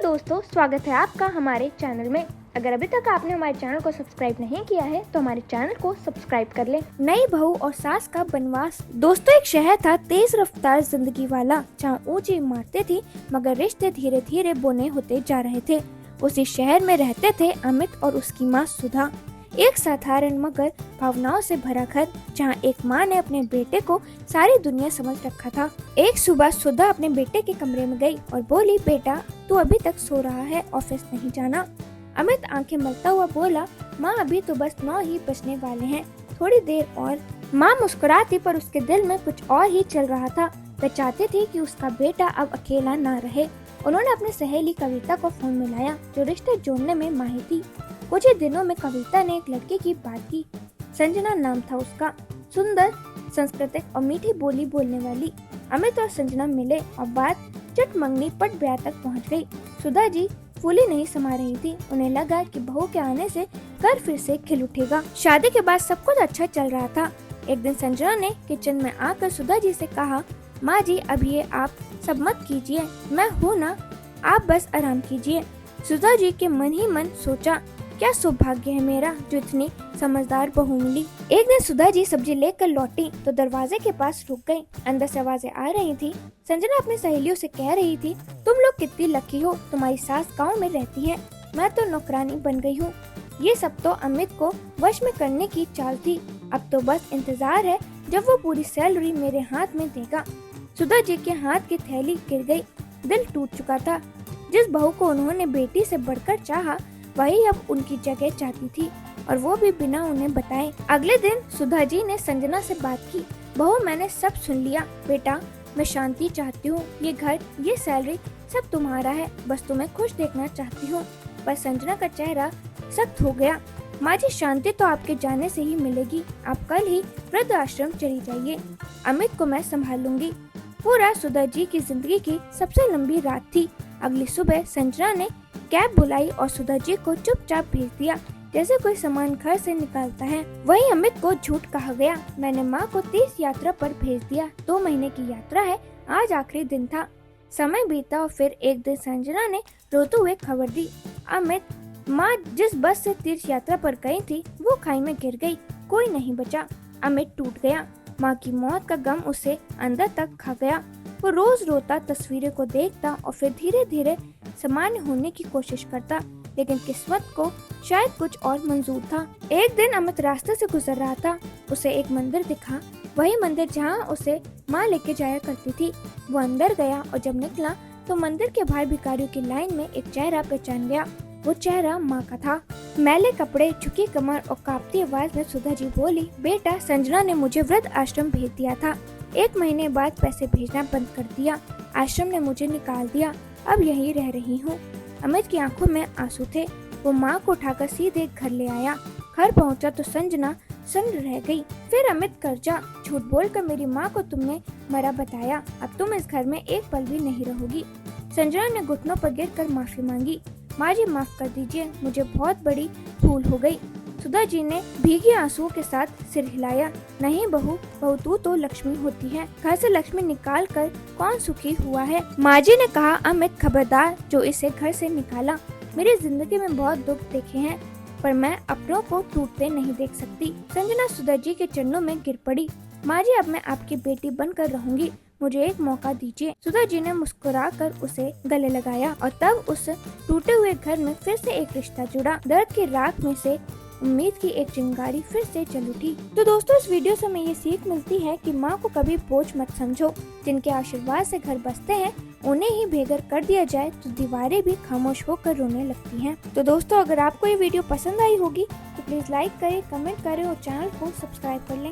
दोस्तों, स्वागत है आपका हमारे चैनल में। अगर अभी तक आपने हमारे चैनल को सब्सक्राइब नहीं किया है तो हमारे चैनल को सब्सक्राइब कर लें। नई बहू और सास का बनवास। दोस्तों, एक शहर था तेज रफ्तार जिंदगी वाला, जहाँ ऊंची इमारतें थी मगर रिश्ते धीरे धीरे बोने होते जा रहे थे। उसी शहर में रहते थे अमित और उसकी माँ सुधा। एक साधारण मगर भावनाओं से भरा घर, जहाँ एक माँ ने अपने बेटे को सारी दुनिया समझ रखा था। एक सुबह सुधा अपने बेटे के कमरे में गई और बोली, बेटा तू अभी तक सो रहा है, ऑफिस नहीं जाना? अमित आंखें मलता हुआ बोला, माँ अभी तो बस 9 ही बजने वाले हैं, थोड़ी देर और। माँ मुस्कुराती पर उसके दिल में कुछ और ही चल रहा था। वह चाहती थी कि उसका बेटा अब अकेला ना रहे। उन्होंने अपनी सहेली कविता को फोन मिलाया, जो रिश्ते जोड़ने में माहिर थी। कुछ ही दिनों में कविता ने एक लड़के की बात की। संजना नाम था उसका, सुंदर, सांस्कृतिक और मीठी बोली बोलने वाली। अमित और संजना मिले और बात चट मंगनी पट ब्याह तक पहुंच गई। सुधा जी फूली नहीं समा रही थी। उन्हें लगा कि बहू के आने से घर फिर से खिल उठेगा। शादी के बाद सब कुछ अच्छा चल रहा था। एक दिन संजना ने किचन में आकर सुधा जी से कहा, माँ जी अब ये आप सब मत कीजिए, मैं हूँ ना, आप बस आराम कीजिए। सुधा जी के मन ही मन सोचा, क्या सौभाग्य है मेरा जो इतनी समझदार बहू मिली। एक दिन सुधा जी सब्जी लेकर लौटी तो दरवाजे के पास रुक गई। अंदर से आवाजें आ रही थी। संजना अपनी सहेलियों से कह रही थी, तुम लोग कितनी लकी हो, तुम्हारी सास गांव में रहती है, मैं तो नौकरानी बन गई हूँ। ये सब तो अमित को वश में करने की चाल थी। अब तो बस इंतजार है जब वो पूरी सैलरी मेरे हाथ में देगा। सुधा जी के हाथ की थैली गिर गई। दिल टूट चुका था। जिस बहू को उन्होंने बेटी से बढ़कर चाहा, वही अब उनकी जगह चाहती थी, और वो भी बिना उन्हें बताए। अगले दिन सुधा जी ने संजना से बात की, बहू मैंने सब सुन लिया, बेटा मैं शांति चाहती हूँ, ये घर, ये सैलरी सब तुम्हारा है, बस तुम्हें खुश देखना चाहती हूँ। पर संजना का चेहरा सख्त हो गया। माँ जी शांति तो आपके जाने से ही मिलेगी, आप कल ही वृद्ध आश्रम चली जाइए, अमित को मैं संभाल लूंगी। पूरा सुधा जी की जिंदगी की सबसे लंबी रात थी। अगली सुबह संजना ने कैब बुलाई और सुधा जी को चुपचाप भेज दिया, जैसे कोई सामान घर से निकालता है। वहीं अमित को झूठ कहा गया, मैंने माँ को तीर्थ यात्रा पर भेज दिया, 2 महीने की यात्रा है, आज आखिरी दिन था। समय बीता और फिर एक दिन संजना ने रोते हुए खबर दी, अमित, माँ जिस बस से तीर्थ यात्रा पर गई थी वो खाई में गिर गई, कोई नहीं बचा। अमित टूट गया। माँ की मौत का गम उसे अंदर तक खा गया। वो रोज रोता, तस्वीरें को देखता और फिर धीरे धीरे सामान्य होने की कोशिश करता, लेकिन किस्मत को शायद कुछ और मंजूर था। एक दिन अमित रास्ते से गुजर रहा था। उसे एक मंदिर दिखा, वही मंदिर जहाँ उसे माँ लेके जाया करती थी। वो अंदर गया और जब निकला तो मंदिर के बाहर भिखारियों की लाइन में एक चेहरा पहचान गया। वो चेहरा माँ का था। मैले कपड़े, झुकी कमर और कांपती आवाज में सुधा जी बोली, बेटा संजना ने मुझे वृद्ध आश्रम भेज दिया था, 1 महीने बाद पैसे भेजना बंद कर दिया, आश्रम ने मुझे निकाल दिया, अब यहीं रह रही हूँ। अमित की आंखों में आंसू थे। वो माँ को उठाकर सीधे घर ले आया। घर पहुँचा तो संजना सन्न रह गई। फिर अमित कर्जा, झूठ बोलकर मेरी माँ को तुमने मरा बताया, अब तुम इस घर में एक पल भी नहीं रहोगी। संजना ने घुटनों पर गिरकर माफी मांगी, माँ जी माफ कर दीजिए, मुझे बहुत बड़ी भूल हो गई। सुधा जी ने भीगे आंसुओं के साथ सिर हिलाया, नहीं बहू, बहू तू तो लक्ष्मी होती है, घर से लक्ष्मी निकाल कर कौन सुखी हुआ है। माँ जी ने कहा, अमित खबरदार जो इसे घर से निकाला, मेरी जिंदगी में बहुत दुख देखे हैं, पर मैं अपनों को टूटते नहीं देख सकती। संजना सुधा जी के चरणों में गिर पड़ी, माँ जी अब मैं आपकी बेटी बनकर रहूंगी, मुझे एक मौका दीजिए। सुधा जी ने मुस्कुराकर उसे गले लगाया और तब उस टूटे हुए घर में फिर से एक रिश्ता जुड़ा। दर्द की राख में से उम्मीद की एक चिंगारी फिर से जल उठी। तो दोस्तों, इस वीडियो से हमें ये सीख मिलती है कि माँ को कभी बोझ मत समझो। जिनके आशीर्वाद से घर बसते हैं, उन्हें ही बेघर कर दिया जाए तो दीवारें भी खामोश होकर रोने लगती हैं। तो दोस्तों, अगर आपको ये वीडियो पसंद आई होगी तो प्लीज लाइक करें, कमेंट करें और चैनल को सब्सक्राइब कर लें।